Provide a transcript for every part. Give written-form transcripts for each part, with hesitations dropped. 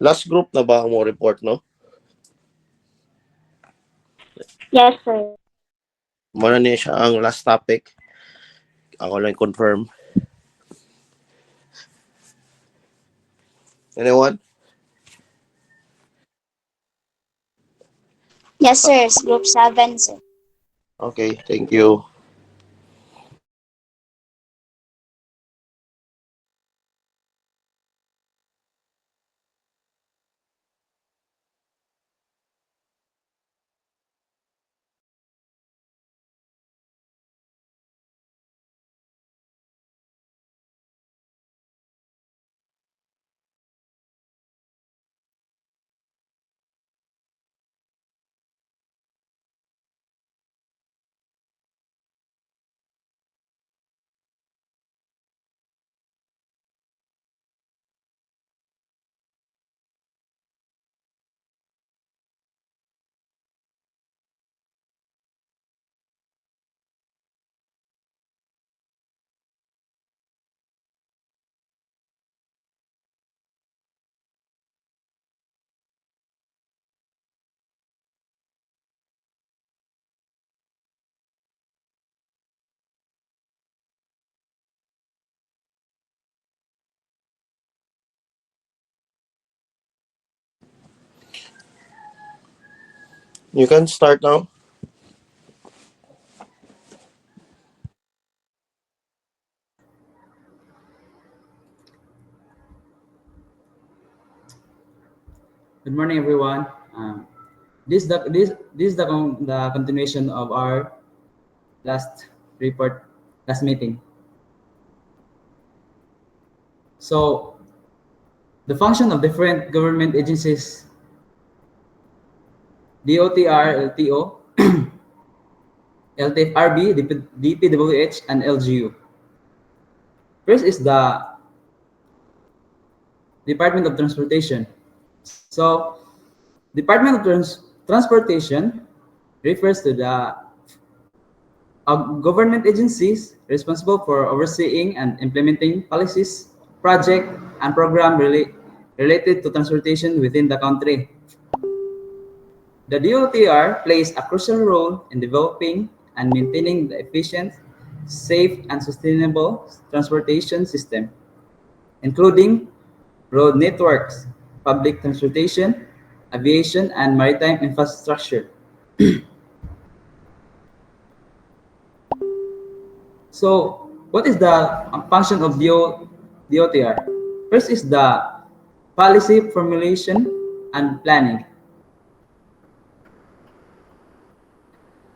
Last group na ba mo report, no? Yes, sir. Muna niya siya ang last topic. Ako lang confirm. Anyone? Yes, sir. Group 7, sir. Okay, thank you. You can start now. Good morning, everyone. This is the continuation of our last report, last meeting. So, the function of different government agencies, DOTR, LTO, LTFRB, DPWH, and LGU. First is the Department of Transportation. So, Department of Transportation refers to the government agencies responsible for overseeing and implementing policies, project, and program related to transportation within the country. The DOTR plays a crucial role in developing and maintaining the efficient, safe, and sustainable transportation system, including road networks, public transportation, aviation, and maritime infrastructure. So, what is the function of DOTR? First is the policy formulation and planning.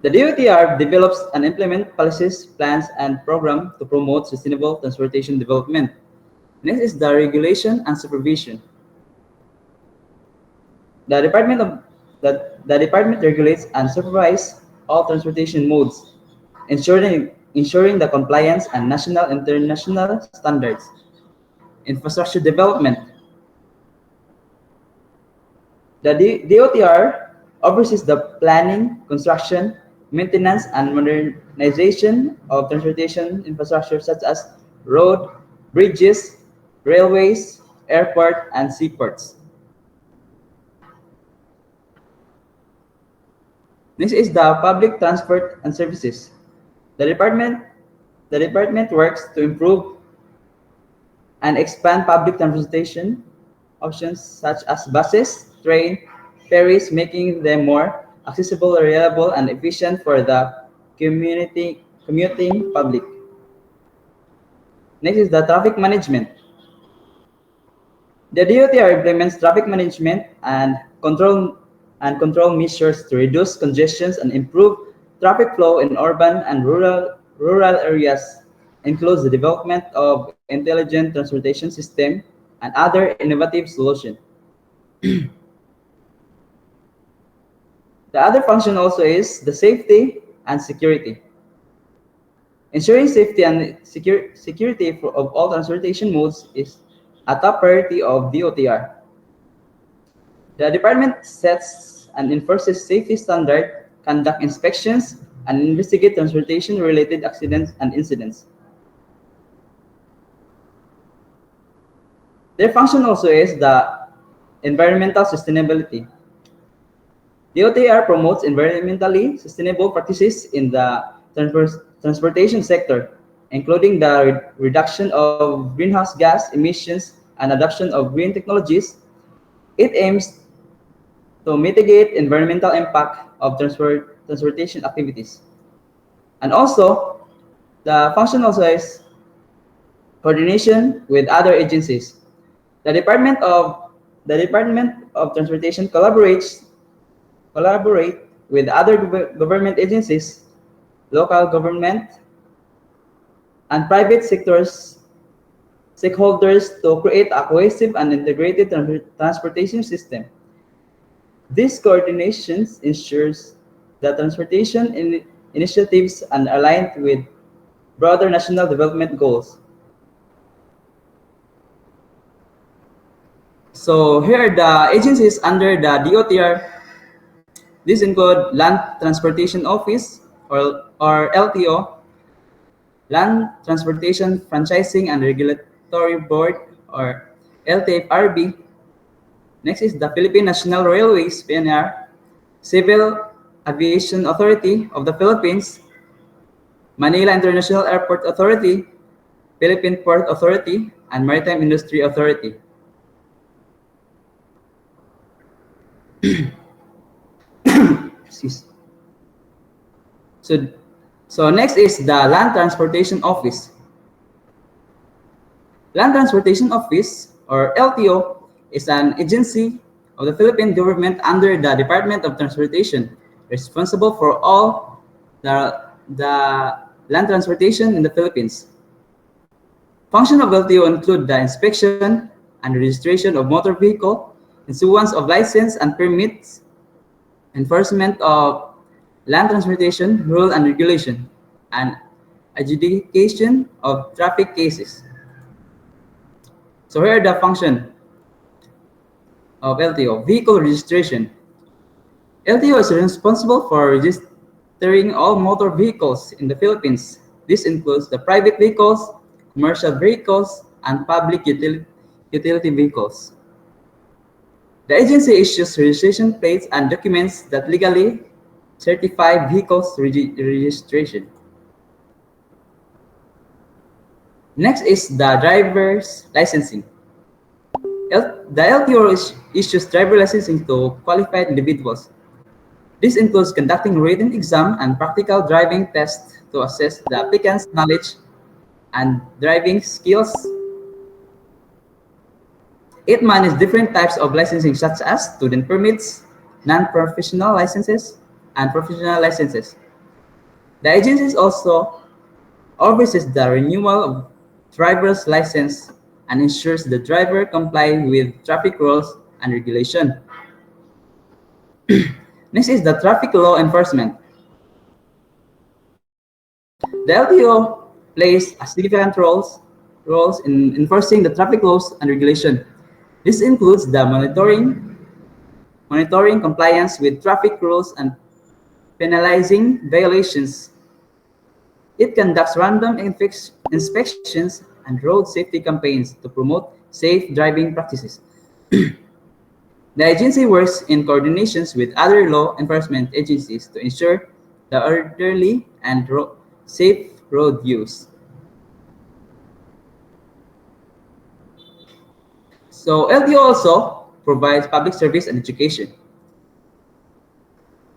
The DOTR develops and implements policies, plans, and programs to promote sustainable transportation development. Next is the regulation and supervision. The department of the department regulates and supervises all transportation modes, ensuring the compliance and national and international standards. Infrastructure development. The DOTR oversees the planning, construction, maintenance, and modernization of transportation infrastructure such as road, bridges, railways, airport, and seaports. Next is the public transport and services. The department the department works to improve and expand public transportation options such as buses, train, ferries, making them more accessible, reliable, and efficient for the commuting public. Next is the traffic management. The DOTR implements traffic management and control measures to reduce congestions and improve traffic flow in urban and rural areas. Includes the development of intelligent transportation system and other innovative solutions. The other function also is the safety and security. Ensuring safety and security of all transportation modes is a top priority of DOTR. The department sets and enforces safety standards, conduct inspections, and investigate transportation-related accidents and incidents. Their function also is the environmental sustainability. DOTR promotes environmentally sustainable practices in the transportation sector, including the reduction of greenhouse gas emissions and adoption of green technologies. It aims to mitigate environmental impact of transportation activities. And also, the function also is coordination with other agencies. The Department of Transportation collaborate with other government agencies, local government, and private stakeholders to create a cohesive and integrated transportation system. This coordination ensures that transportation initiatives are aligned with broader national development goals. So here are the agencies under the DOTR. These include Land Transportation Office or LTO, Land Transportation Franchising and Regulatory Board or LTFRB. Next is the Philippine National Railways, PNR, Civil Aviation Authority of the Philippines, Manila International Airport Authority, Philippine Port Authority, and Maritime Industry Authority. So next is the Land Transportation Office. Land Transportation Office, or LTO, is an agency of the Philippine government under the Department of Transportation, responsible for all the land transportation in the Philippines. Function of LTO include the inspection and registration of motor vehicle, issuance of license and permits, enforcement of land transportation rule and regulation, and adjudication of traffic cases. So here are the function of LTO. Vehicle registration. LTO is responsible for registering all motor vehicles in the Philippines. This includes the private vehicles, commercial vehicles, and public utility vehicles. The agency issues registration plates and documents that legally certify vehicles registration. Next is the driver's licensing. The LTO issues driver licensing to qualified individuals. This includes conducting written exam and practical driving tests to assess the applicant's knowledge and driving skills. It manages different types of licensing such as student permits, non-professional licenses, and professional licenses. The agency also oversees the renewal of driver's license and ensures the driver comply with traffic rules and regulation. Next is the traffic law enforcement. The LTO plays a significant roles in enforcing the traffic laws and regulation. This includes the monitoring compliance with traffic rules and penalizing violations. It conducts random inspections and road safety campaigns to promote safe driving practices. The agency works in coordinations with other law enforcement agencies to ensure the orderly and safe road use. So LTO also provides public service and education.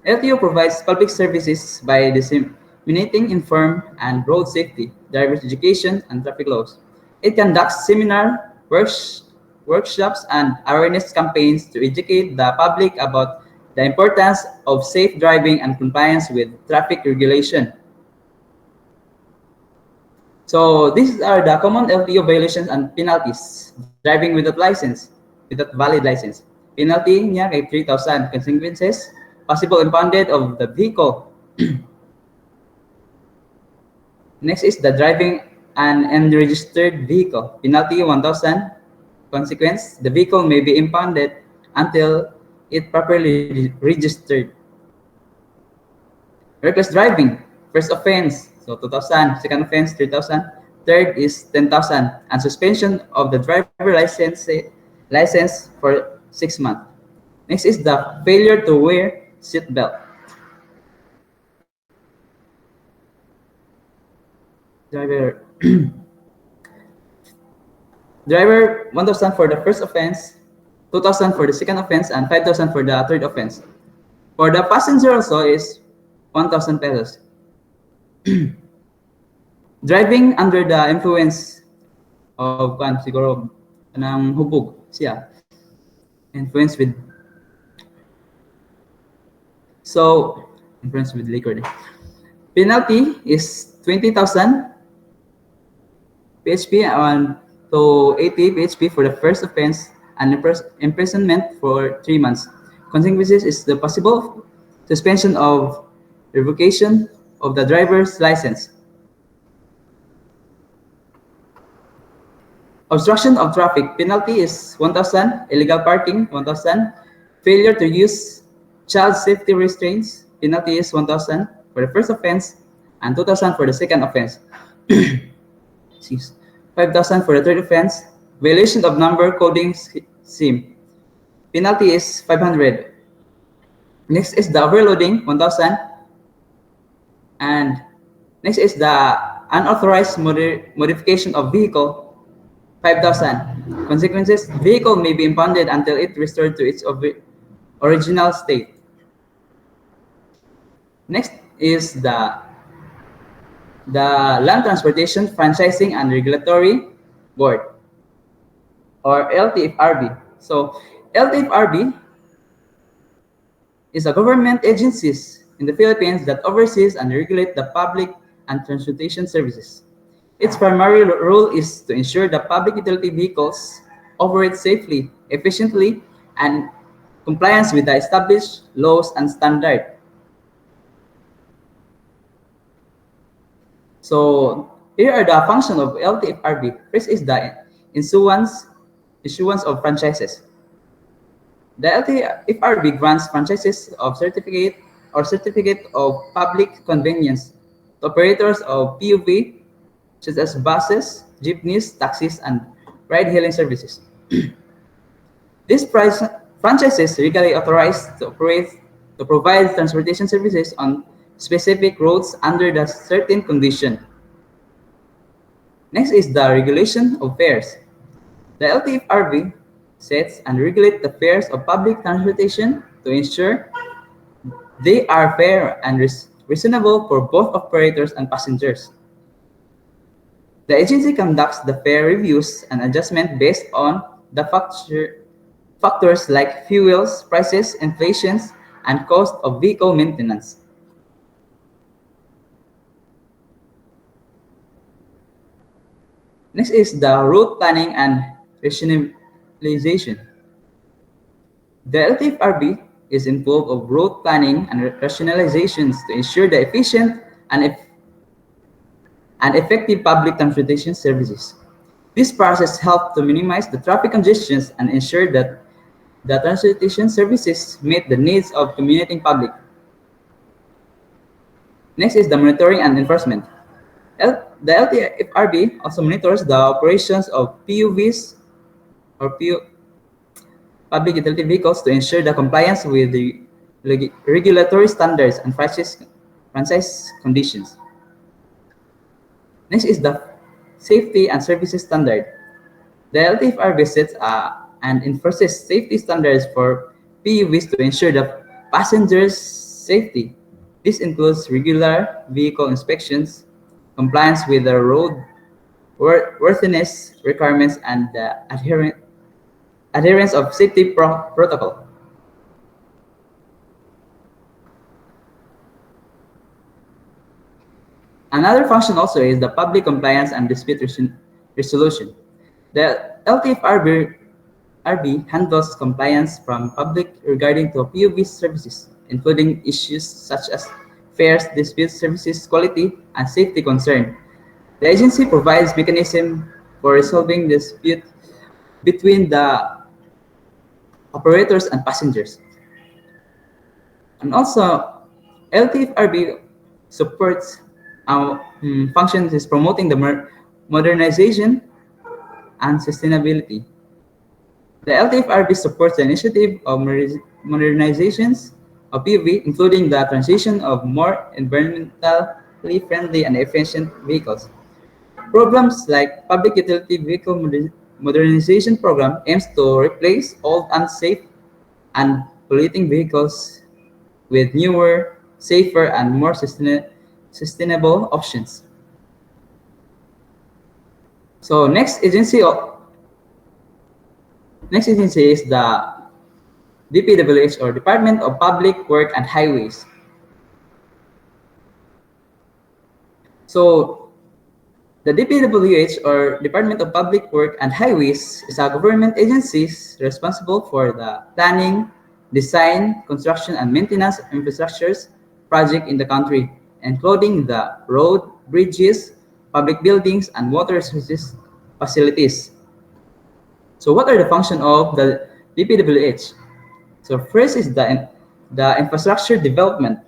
LTO provides public services by disseminating informed and road safety, driver's education, and traffic laws. It conducts seminar, workshops, and awareness campaigns to educate the public about the importance of safe driving and compliance with traffic regulation. So these are the common LTO violations and penalties. Driving without valid license. Penalty niya kay 3,000. Consequences, possible impounded of the vehicle. Next is the driving an unregistered vehicle. Penalty 1,000. Consequence, the vehicle may be impounded until it properly registered. Reckless driving, first offense, so 2,000. Second offense, 3,000. Third is 10,000. And suspension of the driver license for 6 months. Next is the failure to wear seat belt. Driver Driver 1,000 for the first offense, 2,000 for the second offense, and 5,000 for the third offense. For the passenger also is 1,000 pesos. Driving under the influence of siguro ng hubog siya. Influence with liquor. Penalty is 20,000 PHP and to 80 PHP for the first offense and imprisonment for 3 months. Consequences is the possible suspension of revocation of the driver's license. Obstruction of traffic penalty is 1,000. Illegal parking 1,000. Failure to use child safety restraints penalty is 1,000 for the first offense and 2,000 for the second offense. 5,000 for the third offense. Violation of number coding SIM penalty is 500. Next is the overloading 1,000. And next is the unauthorized modification of vehicle 5,000. Consequences: vehicle may be impounded until it restored to its original state. Next is the Land Transportation Franchising and Regulatory Board, or LTFRB. So LTFRB is a government agency in the Philippines that oversees and regulates the public and transportation services. Its primary role is to ensure that public utility vehicles operate safely, efficiently, and compliance with the established laws and standards. So here are the functions of LTFRB. First is the issuance of franchises. The LTFRB grants franchises of certificate of public convenience to operators of PUV, such as buses, jeepneys, taxis, and ride-hailing services. These franchises legally authorized to provide transportation services on specific roads under the certain condition. Next is the regulation of fares. The LTFRB sets and regulates the fares of public transportation to ensure they are fair and reasonable for both operators and passengers. The agency conducts the fare reviews and adjustment based on the factors like fuels, prices, inflation, and cost of vehicle maintenance. Next is the route planning and rationalization. The LTFRB is involved of route planning and rationalizations to ensure the efficient and effective public transportation services. This process helps to minimize the traffic congestions and ensure that the transportation services meet the needs of commuting public. Next is the monitoring and enforcement. The LTFRB also monitors the operations of PUVs or public utility vehicles to ensure the compliance with the regulatory standards and franchise conditions. Next is the safety and services standard. The LTFRB sets and enforces safety standards for PUVs to ensure the passengers' safety. This includes regular vehicle inspections, compliance with the road worthiness requirements, and the adherence of safety protocol. Another function also is the public compliance and dispute resolution. The LTFRB handles compliance from public regarding to PUV services, including issues such as fares, dispute services, quality, and safety concern. The agency provides mechanism for resolving dispute between the operators and passengers. And also, LTFRB supports functions is promoting the modernization and sustainability. The LTFRB supports the initiative of modernizations of PUV, including the transition of more environmentally friendly and efficient vehicles. Programs like Public Utility Vehicle Modernization Program aims to replace old, unsafe, and polluting vehicles with newer, safer, and more sustainable options. So next agency is the DPWH, or Department of Public Work and Highways. So the DPWH, or Department of Public Work and Highways, is a government agency responsible for the planning, design, construction, and maintenance of infrastructures project in the country, including the road, bridges, public buildings, and water resources facilities. So what are the functions of the DPWH? So first is the infrastructure development.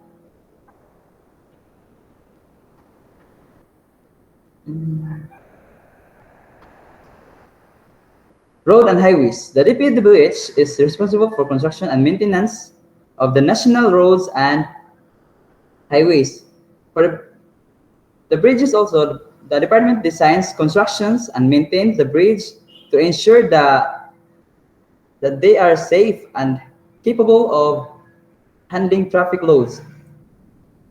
Road and highways. The DPWH is responsible for construction and maintenance of the national roads and highways. For the bridges also, the department designs constructions and maintains the bridge to ensure that they are safe and capable of handling traffic loads.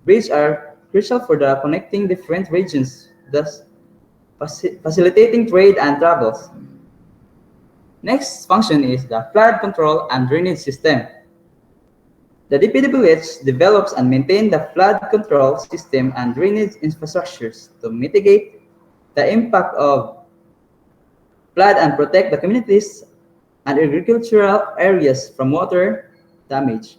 Bridges are crucial for the connecting different regions, thus facilitating trade and travels. Next function is the flood control and drainage system. The DPWH develops and maintains the flood control system and drainage infrastructures to mitigate the impact of flood and protect the communities and agricultural areas from water damage.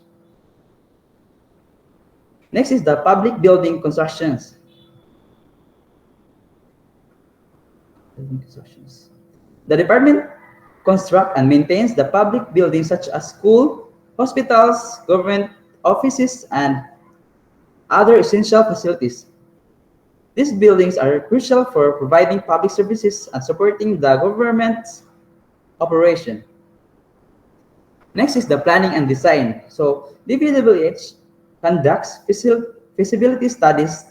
Next is the public building constructions. The department constructs and maintains the public buildings such as schools, hospitals, government offices, and other essential facilities. These buildings are crucial for providing public services and supporting the government's operation. Next is the planning and design. So DPWH conducts feasibility studies,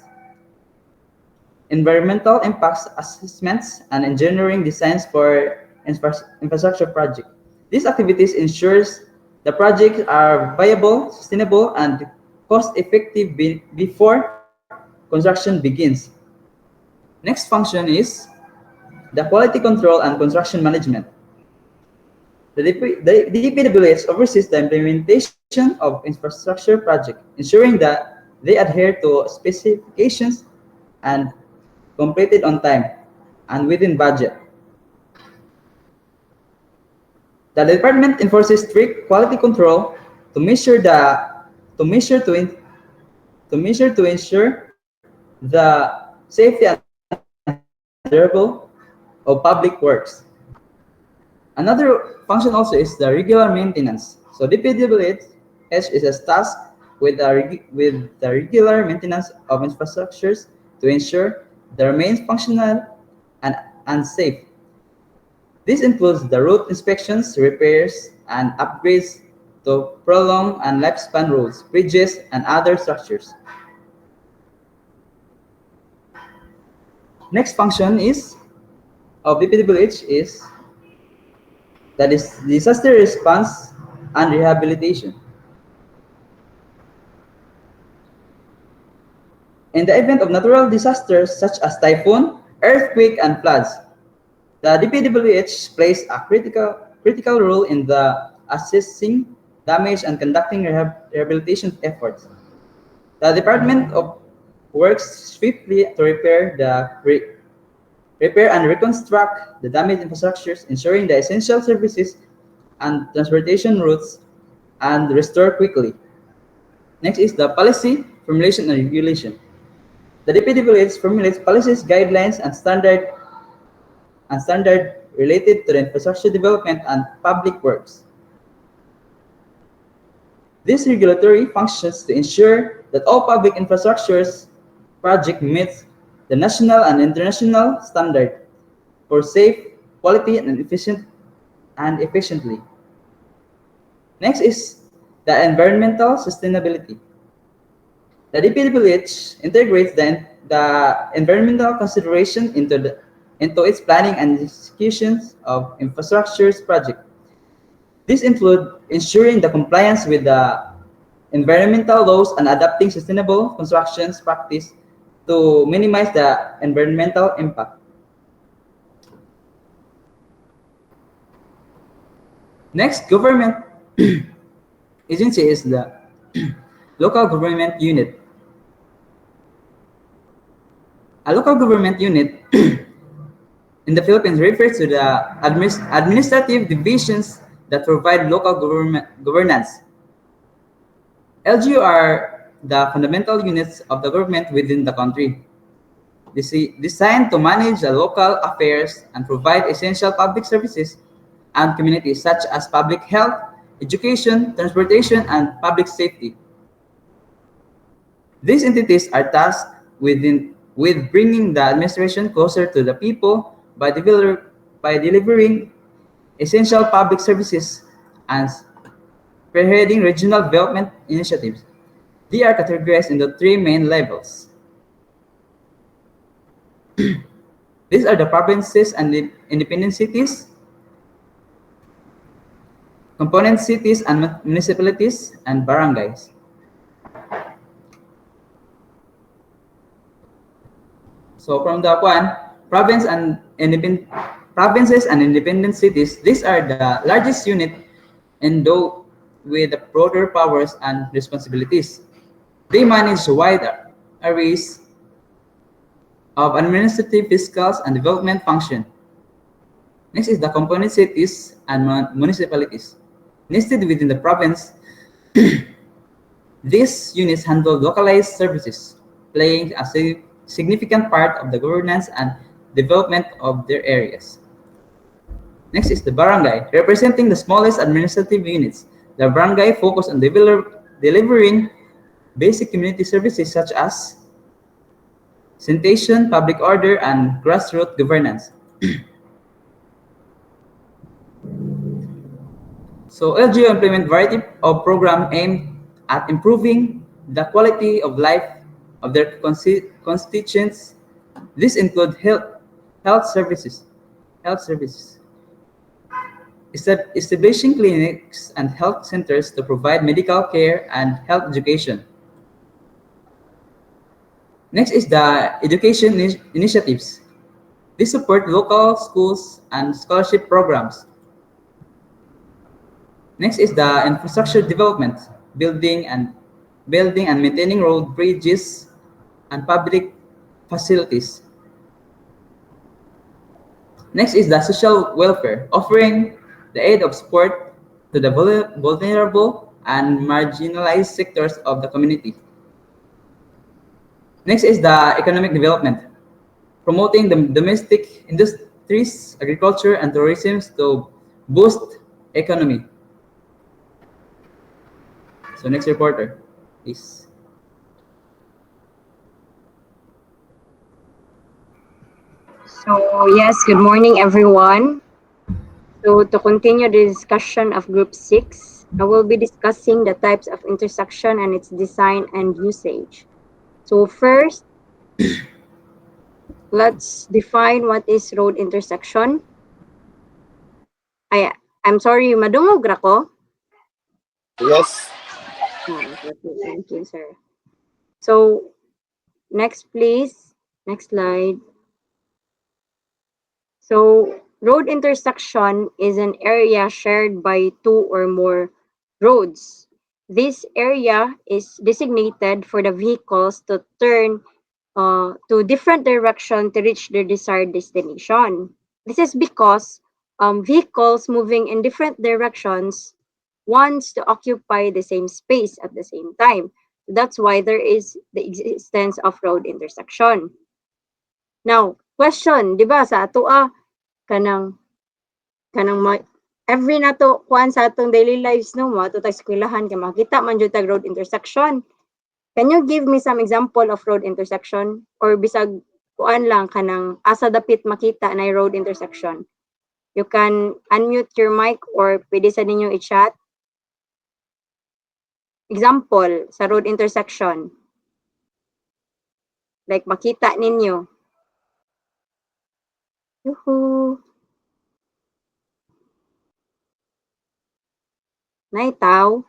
environmental impacts assessments, and engineering designs for infrastructure projects. These activities ensures the projects are viable, sustainable, and cost-effective before construction begins. Next function is the quality control and construction management. The DPWH oversees the implementation of infrastructure projects, ensuring that they adhere to specifications and completed on time and within budget. The department enforces strict quality control to ensure the safety and durable of public works. Another function also is the regular maintenance. So DPWH is tasked with the regular maintenance of infrastructures to ensure they remain functional and safe. This includes the road inspections, repairs, and upgrades to prolong and lifespan roads, bridges, and other structures. Next function of DPWH is that is disaster response and rehabilitation. In the event of natural disasters such as typhoon, earthquake, and floods, the DPWH plays a critical role in the assessing damage and conducting rehabilitation efforts. The department works swiftly to repair and reconstruct the damaged infrastructures, ensuring the essential services and transportation routes and restore quickly. Next is the policy formulation and regulation. The DPWH formulates policies, guidelines, and standard related to the infrastructure development and public works. These regulatory functions to ensure that all public infrastructures project meets the national and international standard for safe, quality, and efficient and efficiently. Next is the environmental sustainability. The DPWH integrates the environmental consideration into its planning and executions of infrastructure projects. These include ensuring the compliance with the environmental laws and adopting sustainable construction practice to minimize the environmental impact. Next, government agency is the local government unit. A local government unit in the Philippines refers to the administrative divisions that provide local governance. LGU are the fundamental units of the government within the country, designed to manage the local affairs and provide essential public services and communities such as public health, education, transportation, and public safety. These entities are tasked with bringing the administration closer to the people by delivering essential public services and spearheading regional development initiatives. They are categorized into three main levels. These are the provinces and the independent cities, component cities and municipalities, and barangays. So from the one, provinces and independent cities, these are the largest unit endowed with broader powers and responsibilities. They manage wide arrays of administrative, fiscal, and development function. Next is the component cities and municipalities. Nested within the province, these units handle localized services, playing a significant part of the governance and development of their areas. Next is the barangay, representing the smallest administrative units. The barangay focus on delivering basic community services such as sanitation, public order, and grassroots governance. So LGU implement variety of programs aimed at improving the quality of life of their constituents. This include health services, establishing clinics and health centers to provide medical care and health education. Next is the education initiatives. They support local schools and scholarship programs. Next is the infrastructure development, building and maintaining road, bridges, and public facilities. Next is the social welfare, offering the aid of support to the vulnerable and marginalized sectors of the community. Next is the economic development, promoting the domestic industries, agriculture, and tourism to boost economy. So next reporter, please. So yes, good morning everyone. So to continue the discussion of group 6, I will be discussing the types of intersection and its design and usage. So first, let's define what is road intersection. I'm sorry, madungog ra ko? Yes. Okay, thank you, sir. So next please, next slide. So road intersection is an area shared by two or more roads. This area is designated for the vehicles to turn to different direction to reach their desired destination. This is because vehicles moving in different directions wants to occupy the same space at the same time. That's why there is the existence of road intersection. Now, question, di ba sa ato kanang every nato kuan sa atong daily lives no mo ato tag eskwelahan kay makita man jud tag road intersection. Can you give me some example of road intersection or bisag kuan lang kanang asa dapit makita na road intersection? You can unmute your mic or pwede sa ninyo i-chat. Example, sa road intersection. Like makita ninyo. Yuhu! Naitaw.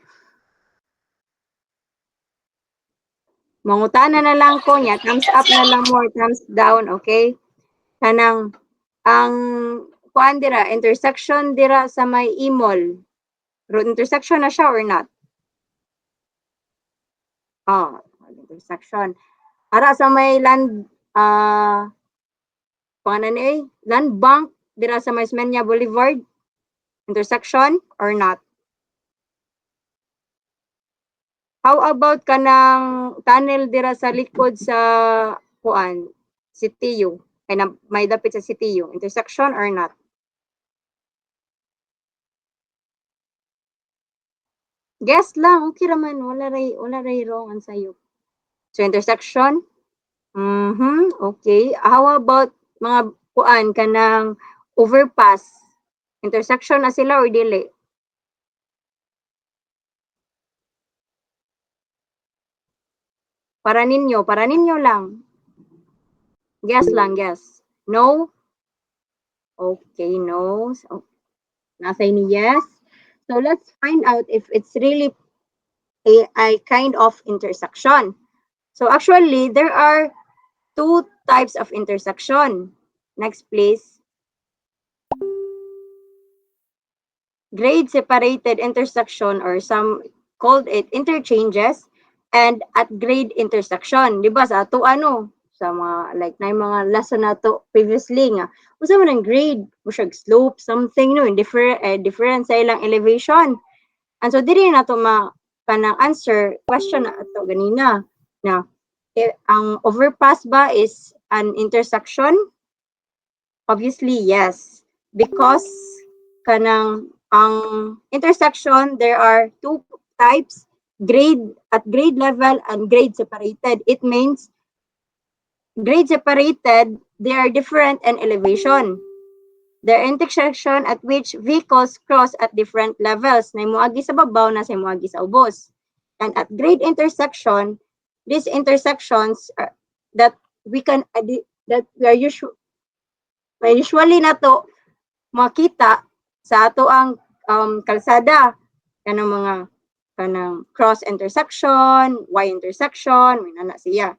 Mangutana na lang ko niya. Thumbs up na lang mo or thumbs down, okay? Kanang, ang, kuan dira, intersection dira sa may imol. Road intersection na siya or not? Oh, intersection. Ara sa may land, pangalan eh, land bank dira sa may Smenia Boulevard. Intersection or not? How about kanang tunnel dira sa likod sa kuan, CTU? Ay na, may dapit sa CTU. Intersection or not? Guess lang, okay raman, wala ray wrong ang sayo. So intersection? Okay. How about mga kuan kanang overpass? Intersection na sila or dili? Para ninyo lang. Guess lang, guess. No? Okay, no. So, nasa ni yes. So let's find out if it's really a kind of intersection. So actually, there are two types of intersection. Next, please. Grade separated intersection, or some called it interchanges, and at grade intersection. Di ba sa ato ano? Sa mga, like, na yung mga lesson na to previously nga. Usa man ang grade, usa slope, something, no, different sa ilang elevation. And so, diri na to kanang answer question na ato ganina. Na, ang overpass ba is an intersection? Obviously, yes. Because kanang ang intersection, there are two types, at grade level and grade separated. It means grade separated, they are different in elevation. There are intersection at which vehicles cross at different levels. Na moagi sa babaw, na sa moagi sa ubos. And at grade intersection, these intersections are, that we are usually na to makita sa ato ang kalsada, kanang cross intersection, Y intersection, may nana siya.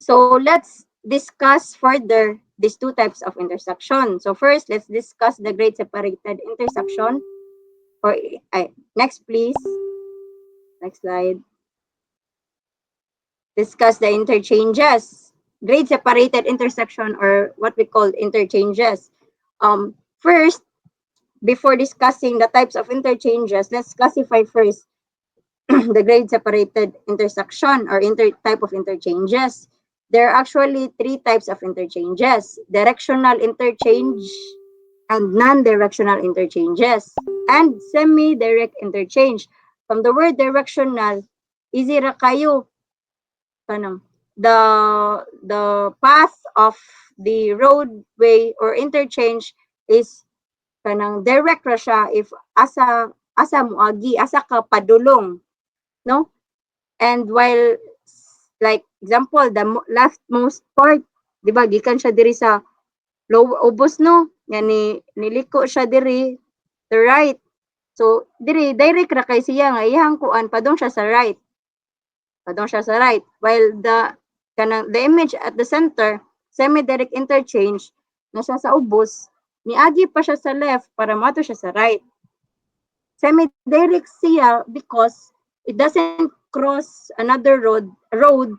So let's discuss further these two types of intersection. So first, let's discuss the grade separated intersection. Next, please. Next slide. Discuss the interchanges. Grade separated intersection, or what we call interchanges. First, before discussing the types of interchanges, let's classify first the grade separated intersection or type of interchanges. There are actually three types of interchanges: directional interchange, and non-directional interchanges, and semi-direct interchange. From the word directional, easy ra kayo. The path of the roadway or interchange is kanang direct ra siya if asa moagi, asa ka padulong, no? And while, like example, the leftmost part, di ba, gikan siya diri sa lower ubos, no? Yan niliko siya diri to right. So diri direct ra kay siya nga iyang kuan padong siya sa right. While the image at the center, semi-direct interchange, na siya sa ubos, niagi pa siya sa left para mato siya sa right. Semi-direct siya because it doesn't cross another road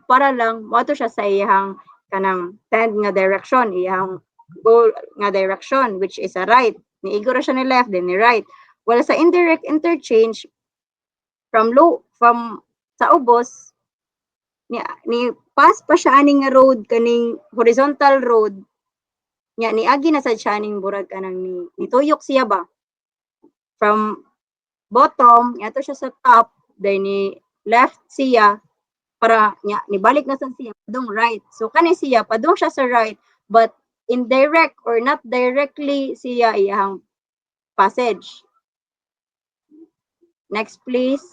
para lang mato siya sa iyang kanang tend nga direction, iyang goal nga direction, which is a right. Niigo ra siya ni left, then ni right. While sa indirect interchange, from sa ubos, ni pass pa siya aning nga road, kaning horizontal road, niagi na sad siya ning burag kanang nituyok siya ba from bottom yato siya sa top, then ni left siya para nibalik na sad siya padung right. So kani siya padung siya sa right, but indirect or not directly siya iyang passage. Next, please.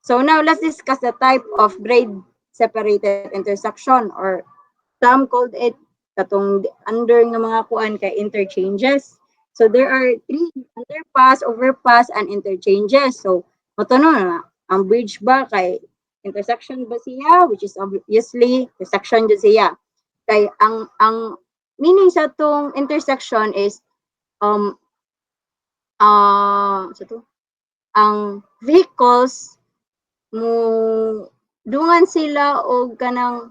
So now let's discuss the type of grade separated intersection, or some called it katong under nga mga kuan kay interchanges. So there are three: underpass, overpass, and interchanges. So matanong na, ang bridge ba kay intersection ba siya, which is obviously intersection jud siya. Kay ang meaning sa tong intersection is sa to, ang vehicles mo dungan sila o kanang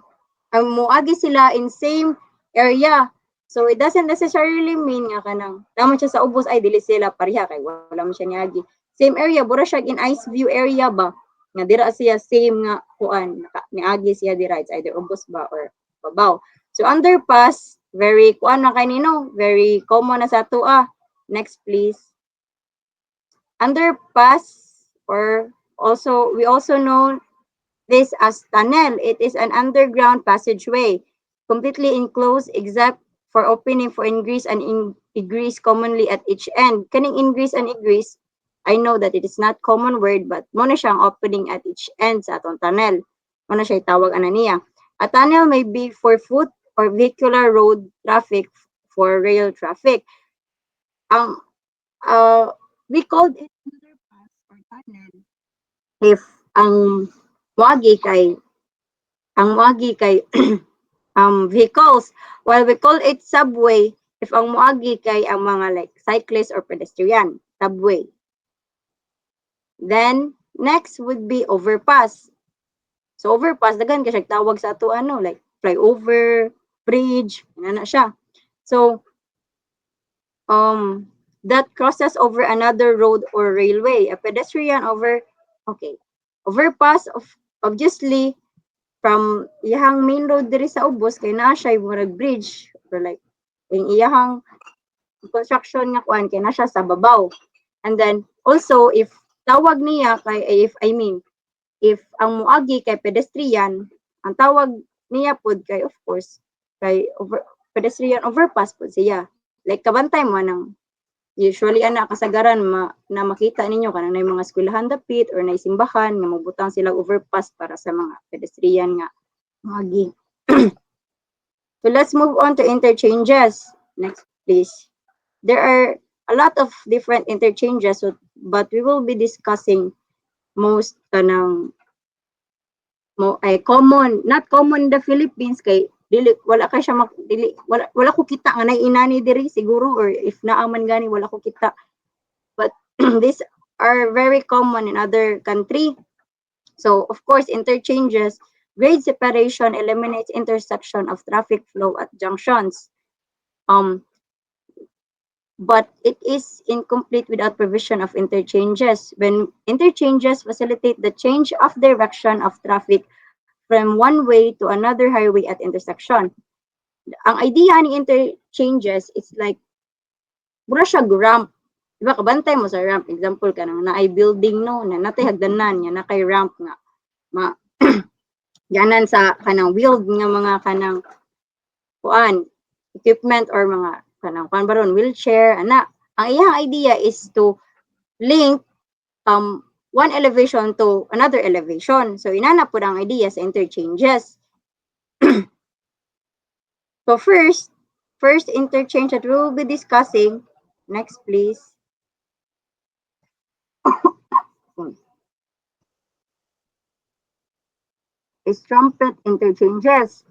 muagi sila in same area. So it doesn't necessarily mean nga kanang naman siya sa ubos ay dili sila pareha kay wala man siya niagi. Same area, bura siya in ice view area ba nga dira siya same nga kuan niagi siya dira, it's either ubos ba or babaw. So underpass, very kuan na kanino, very common na sa tua. Next please. Underpass, or we also know this as tunnel. It is an underground passageway, completely enclosed except for opening for ingress and egress commonly at each end. Kaning ingress and egress, I know that it is not common word, but mo na siyang opening at each end sa atong tunnel. Mo na siya itawag ana niya. A tunnel may be for foot or vehicular road traffic, for rail traffic. We called it underpass or tunnel if ang muagi kay vehicles, while we call it subway if ang muagi kay ang mga like cyclist or pedestrian, subway. Then next would be overpass. So overpass daghan kay siya tawag sa ato like flyover, bridge, ana siya. So that crosses over another road or railway. A pedestrian overpass obviously from iyahang main road diri sa ubos kay naa siya murag bridge, or like yung iyahang construction nga kuan kay naa siya sa babaw. And then also if tawag niya kay if ang muagi kay pedestrian, ang tawag niya pud kay of course kay pedestrian overpass pud siya. Like kabantay mo nang usually ana kasagaran na makita ninyo kanang nay mga eskwelahan dapit or nay simbahan nga mabutang sila overpass para sa mga pedestrian nga muagi. So let's move on to interchanges. Next please. There are a lot of different interchanges, but we will be discussing most kanang common, not common in the Philippines kay dili wala ka siya wala ko kita nga nay inani diri siguro, or if naaman gani wala ko kita, but these are very common in other country. So of course interchanges, grade separation eliminates intersection of traffic flow at junctions, but it is incomplete without provision of interchanges. When interchanges facilitate the change of direction of traffic from one way to another highway at intersection. Ang idea ni interchanges is like mura siya ramp. Diba kabantay mo sa ramp, example kanang naay building no na natay hagdanan nga nakay ramp nga ganan sa kanang wheeled nga mga kanang kuan equipment or mga kanang kuan baron wheelchair ana. Ang iyang idea is to link one elevation to another elevation. So inana po ang idea sa interchanges. So first interchange that we will be discussing, next please, is trumpet interchanges.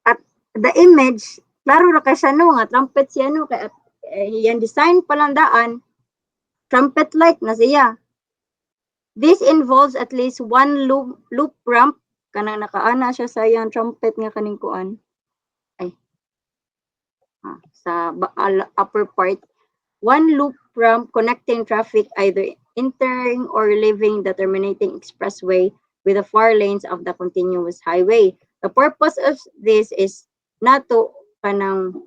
At the image, klaro ra kay siya no nga trumpet siya no kay yan design palandaan trumpet-like na siya. This involves at least one loop ramp kanang nakaana siya sa iyang trumpet nga kaning kuan. Sa upper part, one loop ramp connecting traffic either entering or leaving the terminating expressway with the four lanes of the continuous highway. The purpose of this is not to kanang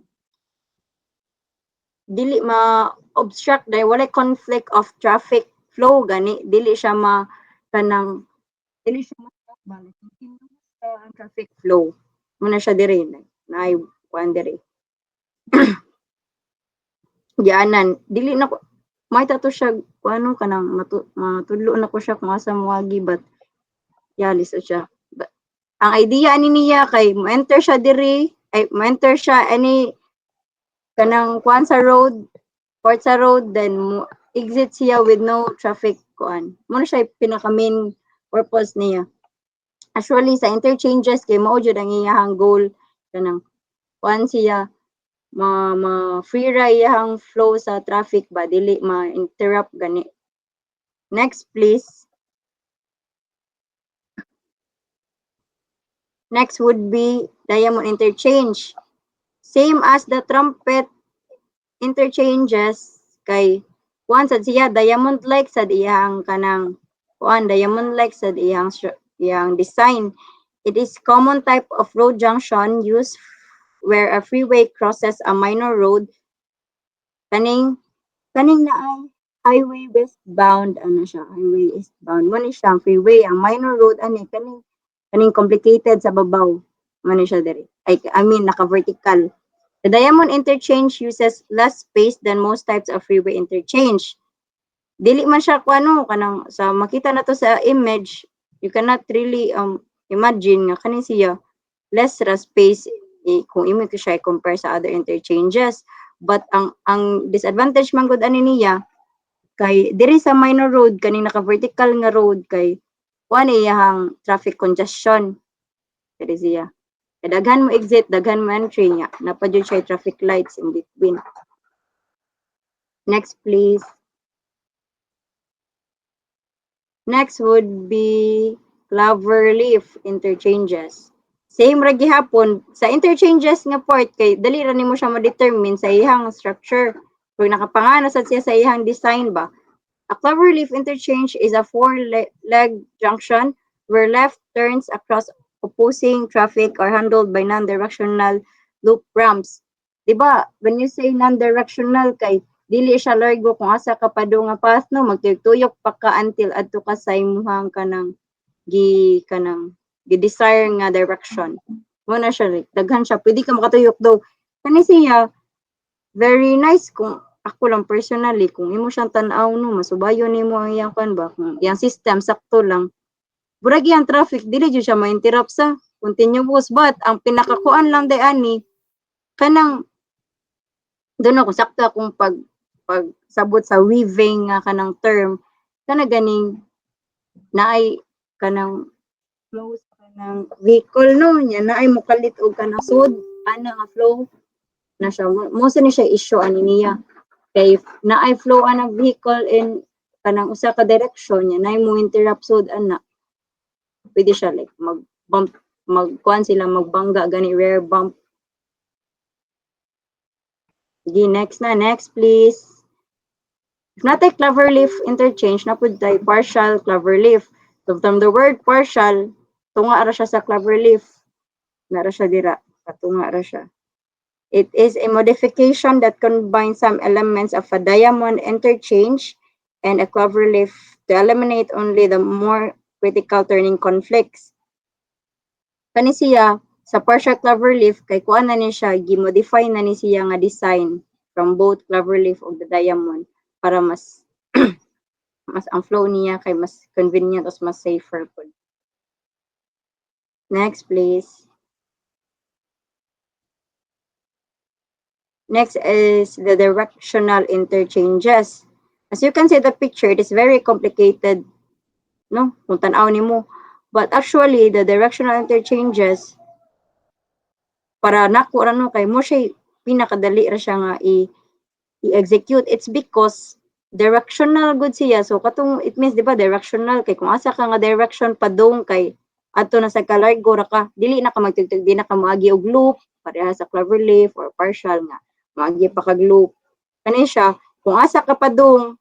dili ma-obstruct dahil wala conflict of traffic flow gani, dili siya ma-stop ba, continuous traffic flow muna siya dire. na ay kuan diri. Dianan, dili na ko may tato siya kuano kanang matudlo na ko siya kung asa moagi but yalis siya. But, ang idea ani niya kay mo-enter siya diri, ay mo-enter siya any kanang kuan sa road, port sa road, then mo exit siya with no traffic kuan. Mo na siya pinaka main purpose niya. Actually sa interchanges kay mao jud ang iyahang goal kanang kuan siya ma free ride iyahang flow sa traffic ba dili ma-interrupt gani. Next please. Next would be Diamond Interchange. Same as the Trumpet interchanges kay kuan sad siya diamond like sad iyang kanang kuan diamond like sad iyang design. It is common type of road junction used where a freeway crosses a minor road. Kaning na ang highway westbound ano siya highway eastbound mo ni siya ang freeway ang minor road ani kaning complicated sa babaw mo ni siya diri I mean naka vertical. The Diamond Interchange uses less space than most types of freeway interchange. Dili man siya kuano kanang sa makita nato sa image, you cannot really imagine nga kani siya less ra space kung imo ko siya compare sa other interchanges. But ang disadvantage man gud ani niya kay diri sa minor road kaning naka vertical nga road kay kuan iyang traffic congestion. Diri siya. Daghan mo exit, daghan mo entry niya. Napadyo siya traffic lights in between. Next, please. Next would be Cloverleaf interchanges. Same ra gihapon sa interchanges nga port kay dali ra nimo siya ma-determine sa iyang structure. Kung nakapangano sad siya sa iyang design ba. A Cloverleaf interchange is a four-leg junction where left turns across opposing traffic are handled by non-directional loop ramps. Diba, when you say non-directional kay dili siya largo kung asa ka padung nga path no magtuyok pa ka until adto ka sa imong kanang gi-desire nga direction. Mo na siya daghan siya pwede ka makatuyok daw. Kani siya very nice kung ako lang personally kung imo siyang tan-aw no masubayon nimo ang iyang kan ba kung iyang system sakto lang. Burag yung traffic, dili jud siya ma-interrupt sa continuous but ang pinakakuan lang day ani kanang doon ako sakto akong pag sabot sa weaving nga kanang term kana ganing naay kanang flow sa kanang vehicle no nya naay mokalit og kanang sud ana nga flow na siya mo sa ni siya issue ani niya kay naay flow anang vehicle in kanang usa ka direction nya naay mo interrupt sud ana pwede siya like mag-bump, magkuhan sila, magbangga, gani, rare bump. Sige, next please. If not a Cloverleaf interchange, na po tayo partial Cloverleaf. So from the word partial, tunga ra siya sa Cloverleaf. Nara siya dira, patunga ra siya. It is a modification that combines some elements of a diamond interchange and a Cloverleaf to eliminate only the more critical turning conflicts. Kani siya sa partial Cloverleaf kay kuan na ni siya gi-modify na ni siya nga design from both Cloverleaf ug the diamond para mas mas ang flow niya kay mas convenient os mas safer pud. Next please. Next is the directional interchanges. As you can see the picture, it is very complicated no kung tan-aw nimo but actually the directional interchanges para nako ra no kay mo siya pinakadali ra siya nga i-execute it's because directional good siya so katong it means di ba directional kay kung asa ka nga direction padung kay adto na sa kalargo ra ka dili na ka magtugtog di na ka moagi og loop pareha sa Cloverleaf or partial nga moagi pa kag loop kani siya kung asa ka padung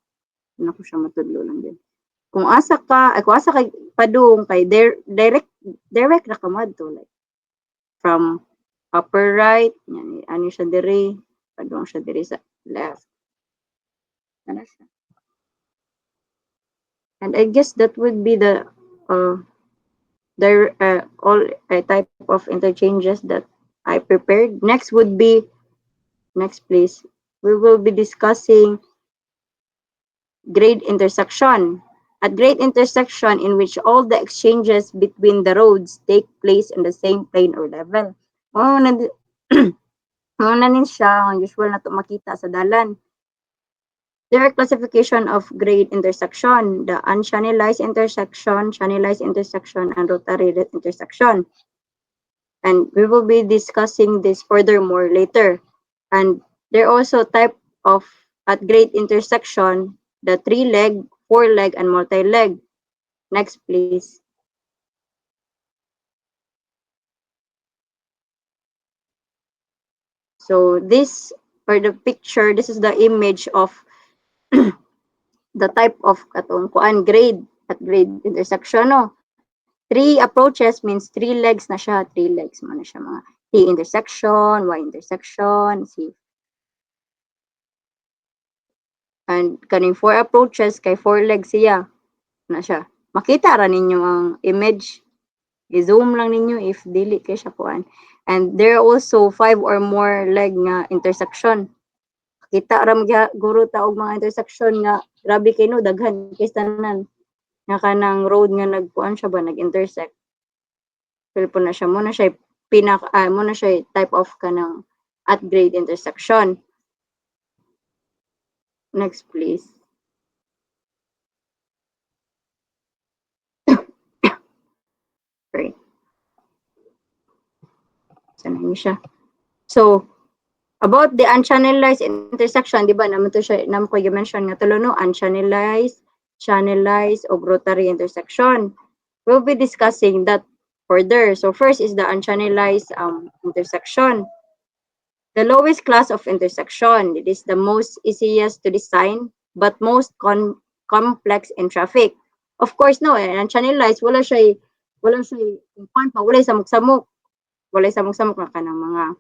nako siya matudlo lang din kung asa ka padung kay direct ra ka madto like from upper right ani siya diri padung siya diri sa left ana siya and I guess that would be the all type of interchanges that I prepared. Next please. We will be discussing grade intersection. At grade intersection in which all the exchanges between the roads take place in the same plane or level. Muna nin siya, ang usual na to makita sa dalan. There are classification of grade intersection, the unchannelized intersection, channelized intersection, and rotary intersection. And we will be discussing this furthermore later. And there are also type of at grade intersection, the 3-leg, 4-leg, and multi-leg. Next, please. So this or the picture, this is the image of the type of katong kuan grade at grade intersection, no? 3 approaches means 3 legs na siya, 3 legs mo na siya mga T intersection, Y intersection, C. And kaning 4 approaches kay 4 legs siya na siya. Makita ra ninyo ang image. I-zoom lang ninyo if dili kay siya kuan. And there are also 5 or more leg nga intersection. Kita ra guro ta og mga intersection nga grabe kay no daghan kay tanan nga kanang road nga nagkuan siya ba nag-intersect. Pero po na siya mo na siya mo na siya type of kanang at grade intersection. Next please. Sorry. Saan siya? So, about the unchannelized intersection, di ba, naman to siya, naman ko i-mention nga tulo, no? Unchannelized, channelized, o rotary intersection. We'll be discussing that further. So, first is the unchannelized intersection. The lowest class of intersection. It is the most easiest to design, but most complex in traffic. Of course, no, unchannelized, wala siya, wala samok-samok na kanang mga